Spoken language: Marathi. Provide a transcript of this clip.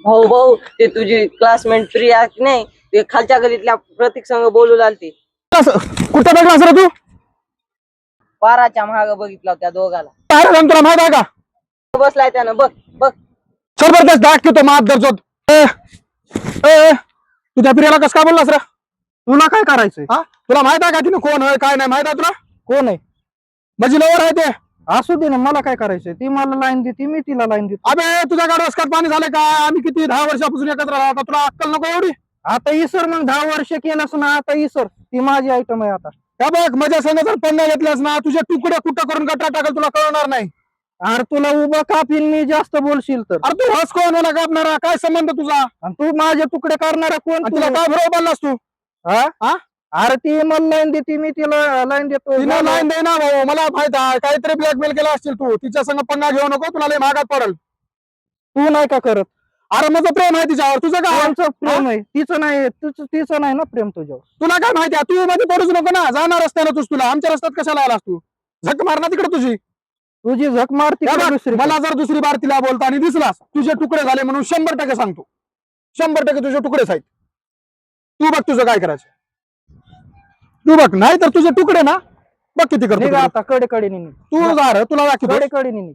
भाऊ भाऊ ते तुझी क्लासमेट प्रिया की नाही ते खालच्या गलीतल्या प्रतीक संघ बोलू लागते. कुठं बघलास रे तू? पाराच्या महाग बघितला त्या दोघाला. काय झालं तुला माहित आहे का? बसलाय त्यानं बघ बघ. जबरदस्त दाखवतो मात दर्जोत. तू त्या प्रियाला कसं काय बोललास रे? तुला काय करायचंय? तुला माहित आहे का तिने कोण आहे काय नाही माहित आहे तुला? कोण आहे? माझी लवर आहे ते. असू दे ना, मला काय करायचंय? ती मला लाईन देते, मी तिला लाईन देतो. अबे तुझ्या गाडी रस्त्यात पाणी झाले का? आम्ही किती 10 वर्षापासून एकत्र राहतो. तुला अक्कल नको एवढी? आता इसर मग 10 वर्ष केलंस ना, आता इसर. ती माझी आयटम आहे आता. त्या बघ माझ्या संग जर पंगा घेतलास ना तुझे तुकडे कुठं करून गटार टाकल तुला कळणार नाही. अरे तुला उभं कापीन मी जास्त बोलशील तर. अरे तू हस कोण मला कापणारा? काय संबंध तुझा? आणि तू माझे तुकडे करणारा कोण? आणि तुला काय बरोबर बोललास तू? हा? अरे ती मला लाईन देते, मी तिला लाईन देतो. तिने लाईन दे ना भाऊ, मला माहित आहे काहीतरी ब्लॅकमेल केला असतील तू. तिच्या संग पंगा घेऊ नको, तुला लय महागात पडल. तू नाही का करत? अरे माझं प्रेम आहे तिच्यावर, तुझं काय? आमचं प्रेम आहे, तिचं नाही. तिचं नाही ना प्रेम तुझ्यावर. तुला काय माहिती आहे? तू मध्ये पडूच नको ना, जाणार रस्त्यानं तूच. तुला आमच्या रस्त्यात कशाला आलास तू? झक मार ना तिकडे तुझी. तुझी झक मारती या का बघ, दुसरी? मला जर दुसरी बार तिला बोलता आणि दिसलास तुझे तुकडे झाले म्हणून 100% सांगतो. 100% तुझे तुकडेच आहेत. तू बघ तुझं काय करायचं. तू बघ, नाही तर तुझे तुकडे ना बघ किती करतो. निघ आता, कडे निघ. तू जा रे, तुला दाखवतो. कडे निघ.